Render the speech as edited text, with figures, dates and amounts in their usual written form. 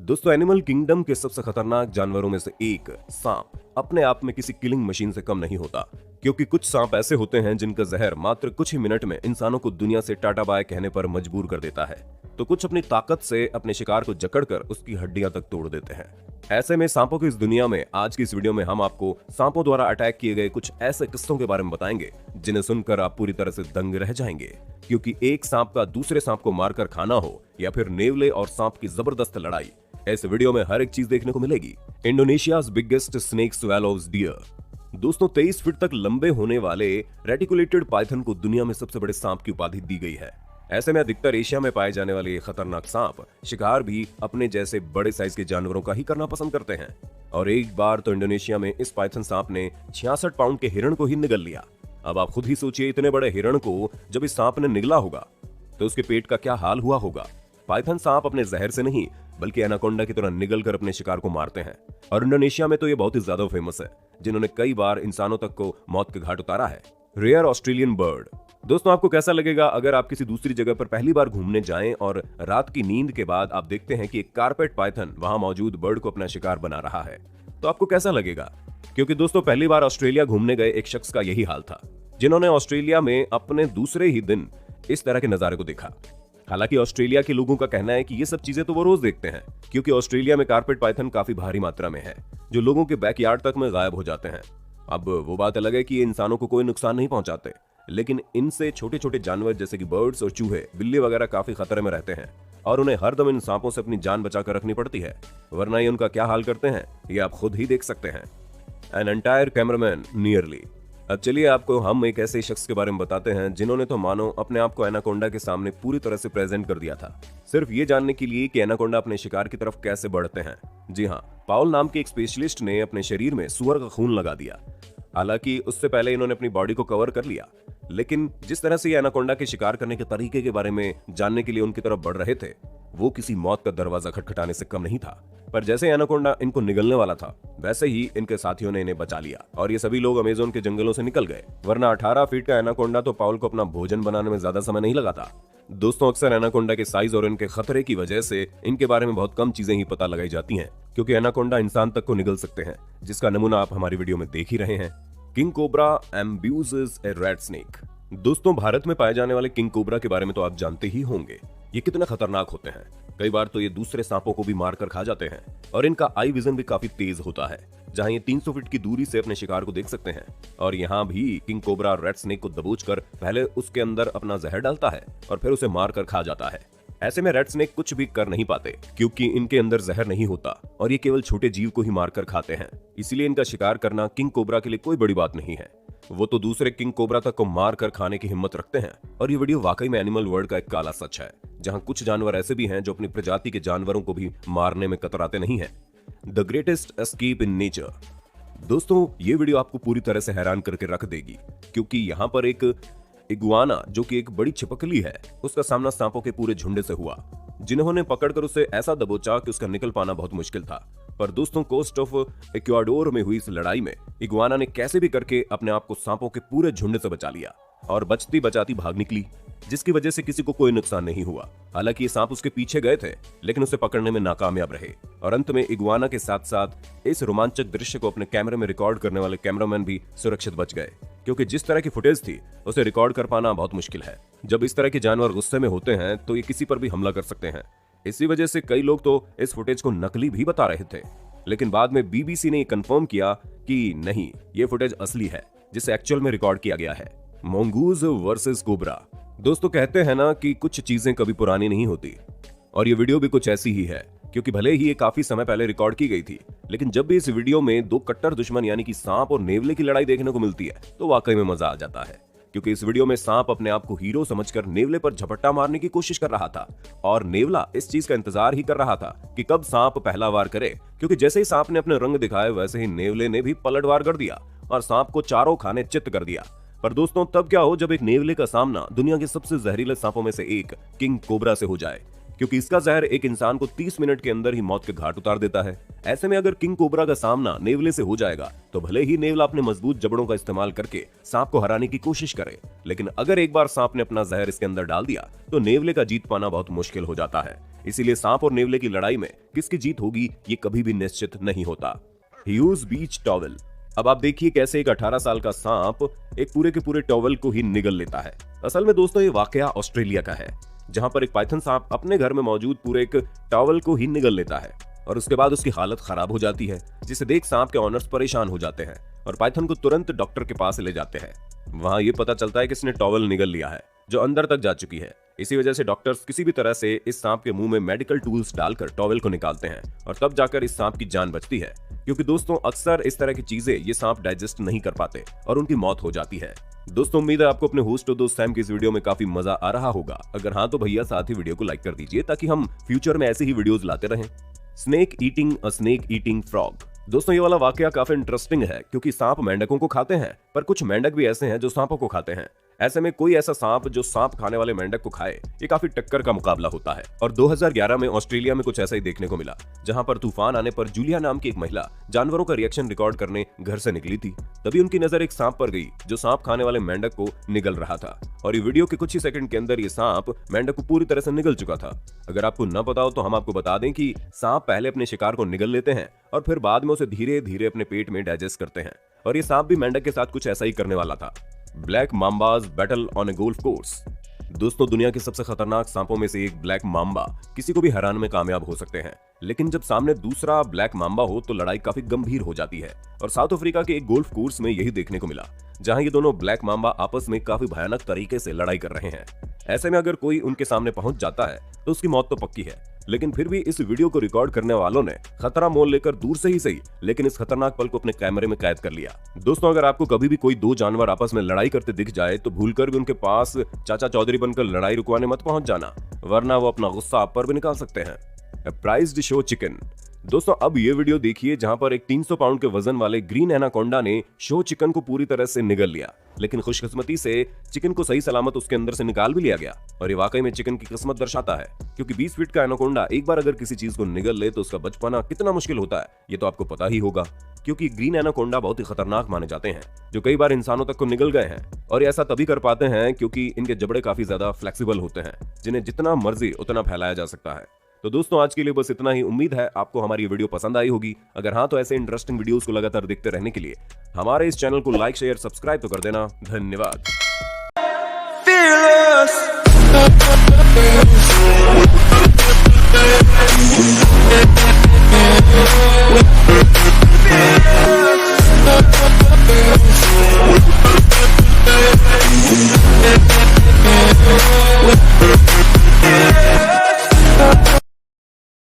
दोस्तों, animal kingdom के सबसे खतरनाक जानवरों में से एक सांप अपने आप में किसी किलिंग मशीन से कम नहीं होता, क्योंकि कुछ सांप ऐसे होते हैं जिनका जहर मात्र कुछ ही मिनट में इंसानों को दुनिया से टाटा बाय कहने पर मजबूर कर देता है, तो कुछ अपनी ताकत से अपने शिकार को जकड़कर उसकी हड्डियां तक तोड़ देते हैं। ऐसे में सांपों की इस दुनिया में आज की इस वीडियो में हम आपको सांपों द्वारा अटैक किए गए कुछ ऐसे किस्सों के बारे में बताएंगे जिन्हें सुनकर आप पूरी तरह से दंग रह जाएंगे, क्योंकि एक सांप का दूसरे सांप को मारकर खाना हो या फिर नेवले और सांप की जबरदस्त लड़ाई, इस वीडियो में हर एक चीज देखने को मिलेगी। Indonesia's biggest snake swallows deer. दोस्तों, 23 फीट तक लंबे होने वाले रेटिकुलेटेड पाइथन को दुनिया में सबसे बड़े सांप की उपाधि दी गई है। ऐसे में अधिकतर एशिया में पाए जाने वाले ये खतरनाक सांप शिकार भी अपने जैसे बड़े साइज के जानवरों का ही करना पसंद करते हैं। और एक बार तो इंडोनेशिया में इस पाइथन सांप ने 66 पाउंड के हिरण को ही निगल लिया। अब आप खुद ही सोचिए, इतने बड़े हिरण को जब इस सांप ने निगला होगा तो उसके पेट का क्या हाल हुआ होगा। पाइथन सांप अपने जहर से नहीं बल्कि एनाकोंडा की तरह निगल कर अपने शिकार को मारते हैं, और इंडोनेशिया में तो ये बहुत ही ज्यादा फेमस है, जिन्होंने कई बार इंसानों तक को मौत के घाट उतारा है। Rare Australian bird. दोस्तों, आपको कैसा लगेगा अगर आप किसी दूसरी जगह पर पहली बार घूमने जाएं और रात की नींद के बाद आप देखते हैं कि एक कारपेट पाइथन वहां मौजूद बर्ड को अपना शिकार बना रहा है, तो आपको कैसा लगेगा? क्योंकि दोस्तों, पहली बार ऑस्ट्रेलिया घूमने गए एक शख्स का यही हाल था, जिन्होंने ऑस्ट्रेलिया में अपने दूसरे ही दिन इस तरह के नजारे को देखा। हालांकि ऑस्ट्रेलिया के लोगों का कहना है कि ये सब चीजें तो वो रोज देखते हैं, क्योंकि ऑस्ट्रेलिया में कारपेट पाइथन काफी भारी मात्रा में है, जो लोगों के बैकयार्ड तक में गायब हो जाते हैं। अब वो बात अलग है कि ये इंसानों को कोई नुकसान नहीं पहुंचाते, लेकिन इनसे छोटे छोटे जानवर जैसे कि बर्ड्स और चूहे, बिल्ली वगैरह काफी खतरे में रहते हैं, और उन्हें हरदम इन सांपों से अपनी जान बचाकर रखनी पड़ती है, वरना ये उनका क्या हाल करते हैं ये आप खुद ही देख सकते हैं। An entire cameraman nearly. अब चलिए आपको हम एक ऐसे शख्स के बारे में बताते हैं जिन्होंने तो मानो अपने आप को एनाकोंडा के सामने पूरी तरह से प्रेजेंट कर दिया था, सिर्फ ये जानने के लिए कि एनाकोंडा अपने शिकार की तरफ कैसे बढ़ते हैं। जी हाँ, पाउल नाम के एक स्पेशलिस्ट ने अपने शरीर में सुअर का खून लगा दिया। हालांकि उससे पहले इन्होंने अपनी बॉडी को कवर कर लिया, लेकिन जिस तरह से ये एनाकोंडा के शिकार करने के तरीके के बारे में जानने के लिए उनकी तरफ बढ़ रहे थे, वो किसी मौत का दरवाजा खटखटाने से कम नहीं था। पर जैसे एनाकोंडा इनको निगलने वाला था, वैसे ही इनके साथियों ने इन्हें बचा लिया और ये सभी लोग अमेज़न के जंगलों से निकल गए, वरना 18 फीट का एनाकोंडा तो पाउल को अपना भोजन बनाने में ज्यादा समय नहीं लगाता। दोस्तों, अक्सर एनाकोंडा के साइज और इनके खतरे की वजह से इनके बारे में बहुत कम चीजें ही पता लगाई जाती हैं, क्योंकि एनाकोंडा इंसान तक को निगल सकते हैं, जिसका नमूना आप हमारी वीडियो में देख ही रहे हैं। किंग कोबरा एम्ब्यूजेस ए रेड स्नेक। दोस्तों, भारत में पाए जाने वाले किंग कोबरा के बारे में तो आप जानते ही होंगे। ये कितने खतरनाक होते हैं। कई बार तो ये दूसरे सांपों को भी मारकर खा जाते हैं, और इनका आई विजन भी काफी तेज होता है, जहां ये 300 फीट की दूरी से अपने शिकार को देख सकते हैं। और यहाँ भी किंग कोबरा रेड स्नेक को दबोचकर पहले उसके अंदर अपना जहर डालता है और फिर उसे मारकर खा जाता है। ऐसे में रेड स्नेक कुछ भी कर नहीं पाते, क्योंकि इनके अंदर जहर नहीं होता और ये केवल छोटे जीव को ही मारकर खाते हैं। इसीलिए इनका शिकार करना किंग कोबरा के लिए कोई बड़ी बात नहीं है। वो तो दूसरे किंग कोबरा तक को मार कर खाने की हिम्मत रखते हैं। और ये वीडियो वाकई में एनिमल वर्ल्ड का एक काला सच है, जहां कुछ जानवर ऐसे भी हैं जो अपनी प्रजाति के जानवरों को भी मारने में कतराते नहीं हैं। The greatest escape in nature. दोस्तों, ये वीडियो आपको पूरी तरह से हैरान करके रख देगी, क्योंकि यहाँ पर एक इगुआना, जो कि एक बड़ी छिपकली है, उसका सामना सांपों के पूरे झुंड से हुआ, जिन्होंने पकड़कर उसे ऐसा दबोचा कि उसका निकल पाना बहुत मुश्किल था। पर दोस्तों, कोस्ट ऑफ इक्वाडोर में हुई इस लड़ाई में इगुआना ने कैसे भी करके अपने आप को सांपों के पूरे झुंड से बचा लिया और बचती बचाती भाग निकली, जिसकी वजह से किसी को कोई नुकसान नहीं हुआ। हालांकि ये सांप उसके पीछे गए थे, लेकिन उसे पकड़ने में नाकामयाब रहे, और अंत में इगुआना के साथ साथ इस रोमांचक दृश्य को अपने कैमरे में रिकॉर्ड करने वाले कैमरामैन भी सुरक्षित बच गए, क्योंकि जिस तरह की फुटेज थी उसे रिकॉर्ड कर पाना बहुत मुश्किल है। जब इस तरह के जानवर गुस्से में होते हैं तो ये किसी पर भी हमला कर सकते हैं। इसी वजह से कई लोग तो इस फुटेज को नकली भी बता रहे थे, लेकिन बाद में बीबीसी ने कंफर्म किया कि नहीं, ये फुटेज असली है, जिसे एक्चुअल में रिकॉर्ड किया गया है। Mongoose versus cobra. दोस्तों, कहते हैं ना कि कुछ चीजें कभी पुरानी नहीं होती, और ये वीडियो भी कुछ ऐसी ही है, क्योंकि भले ही ये काफी समय पहले रिकॉर्ड की गई थी, लेकिन जब भी इस वीडियो में दो कट्टर दुश्मन यानी कि सांप और नेवले की लड़ाई देखने को मिलती है तो वाकई में मजा आ जाता है। क्योंकि इस वीडियो में सांप अपने आप को हीरो समझकर नेवले पर झपट्टा मारने की कोशिश कर रहा था, और नेवला इस चीज का इंतजार ही कर रहा था कि कब सांप पहला वार करे, क्योंकि जैसे ही सांप ने अपने रंग दिखाए वैसे ही नेवले ने भी पलटवार कर दिया और सांप को चारों खाने चित्त कर दिया। पर दोस्तों, तब क्या हो जब एक नेवले का सामना दुनिया के सबसे जहरीले सांपों में से एक किंग कोबरा से हो जाए, क्योंकि इसका जहर एक इंसान को 30 मिनट के अंदर ही मौत के घाट उतार देता है। ऐसे में अगर किंग कोबरा का सामना नेवले से हो जाएगा तो भले ही नेवला अपने मजबूत जबड़ों का इस्तेमाल करके सांप को हराने की कोशिश करे, लेकिन अगर एक बार सांप ने अपना जहर इसके अंदर डाल दिया तो नेवले का जीत पाना बहुत मुश्किल हो जाता है। इसीलिए सांप और नेवले की लड़ाई में किसकी जीत होगी ये कभी भी निश्चित नहीं होता। ह्यूज बीच टॉवल। अब आप देखिए कैसे एक 18 साल का सांप एक पूरे के पूरे टॉवल को ही निगल लेता है। असल में दोस्तों ये वाकया ऑस्ट्रेलिया का है, जहां पर एक पाइथन सांप अपने घर में मौजूद पूरे एक टॉवल को ही निगल लेता है और उसके बाद उसकी हालत खराब हो जाती है, जिसे देख सांप के ऑनर्स परेशान हो जाते हैं और पाइथन को तुरंत डॉक्टर के पास ले जाते हैं। वहां ये पता चलता है कि इसने टॉवल निगल लिया है जो अंदर तक जा चुकी है। इसी वजह से डॉक्टर्स किसी भी तरह से इस सांप के मुंह में मेडिकल टूल्स डालकर टॉवल को निकालते हैं और तब जाकर इस सांप की जान बचती है, क्योंकि दोस्तों अक्सर इस तरह की चीजें ये सांप डाइजेस्ट नहीं कर पाते और उनकी मौत हो जाती है। दोस्तों उम्मीद है आपको अपने होस्ट और दोस्त सैम की इस वीडियो में काफी मजा आ रहा होगा। अगर हाँ तो भैया साथ ही वीडियो को लाइक कर दीजिए ताकि हम फ्यूचर में ऐसे ही वीडियोस लाते रहें। Snake eating a snake eating frog. दोस्तों ये वाला वाकया काफी इंटरेस्टिंग है, क्योंकि सांप मेंढकों को खाते हैं पर कुछ मेंढक भी ऐसे हैं जो सांपों को खाते हैं। ऐसे में कोई ऐसा सांप जो सांप खाने वाले मेंढक को खाए, ये काफी टक्कर का मुकाबला होता है। और 2011 में ऑस्ट्रेलिया में कुछ ऐसा ही देखने को मिला, जहां पर तूफान आने पर जूलिया नाम की एक महिला जानवरों का रिएक्शन रिकॉर्ड करने घर से निकली थी। तभी उनकी नजर एक सांप पर गई जो सांप खाने वाले मेंढक को निगल रहा था और ये वीडियो के कुछ ही सेकंड के अंदर ये सांप मेंढक को पूरी तरह से निगल चुका था। अगर आपको न पता हो तो हम आपको बता दें कि सांप पहले अपने शिकार को निगल लेते हैं और फिर बाद में उसे धीरे धीरे अपने पेट में डाइजेस्ट करते हैं, और ये सांप भी मेंढक के साथ कुछ ऐसा ही करने वाला था। Black mambas battle on a golf course. दोस्तों दुनिया के सबसे खतरनाक सांपों में से एक ब्लैक माम्बा किसी को भी हराने में कामयाब हो सकते हैं, लेकिन जब सामने दूसरा ब्लैक माम्बा हो तो लड़ाई काफी गंभीर हो जाती है। और साउथ अफ्रीका के एक गोल्फ कोर्स में यही देखने को मिला, जहां ये दोनों ब्लैक माम्बा आपस में काफी भयानक तरीके से लड़ाई कर रहे हैं। ऐसे में अगर कोई उनके सामने पहुंच जाता है तो उसकी मौत तो पक्की है, लेकिन फिर भी इस वीडियो को रिकॉर्ड करने वालों ने खतरा मोल लेकर दूर से ही सही लेकिन इस खतरनाक पल को अपने कैमरे में कैद कर लिया। दोस्तों अगर आपको कभी भी कोई दो जानवर आपस में लड़ाई करते दिख जाए तो भूलकर भी उनके पास चाचा चौधरी बनकर लड़ाई रुकवाने मत पहुंच जाना, वरना वो अपना गुस्सा आप पर भी निकाल सकते हैं। Prized show chicken. दोस्तों अब ये वीडियो देखिए जहां पर एक 300 पाउंड के वजन वाले ग्रीन एनाकोंडा ने शो चिकन को पूरी तरह से निगल लिया, लेकिन खुशकिस्मती से चिकन को सही सलामत उसके अंदर से निकाल भी लिया गया। और ये वाकई में चिकन की किस्मत दर्शाता है, क्योंकि 20 फीट का एनाकोंडा एक बार अगर किसी चीज को निगल ले तो उसका बच पाना कितना मुश्किल होता है ये तो आपको पता ही होगा, क्योंकि ग्रीन एनाकोंडा बहुत ही खतरनाक माने जाते हैं, जो कई बार इंसानों तक को निगल गए हैं। और ऐसा तभी कर पाते हैं क्योंकि इनके जबड़े काफी ज्यादा फ्लेक्सिबल होते हैं, जिन्हें जितना मर्जी उतना फैलाया जा सकता है। तो दोस्तों आज के लिए बस इतना ही। उम्मीद है आपको हमारी ये वीडियो पसंद आई होगी। अगर हाँ तो ऐसे इंटरेस्टिंग वीडियोस को लगातार देखते रहने के लिए हमारे इस चैनल को लाइक शेयर सब्सक्राइब तो कर देना। धन्यवाद। With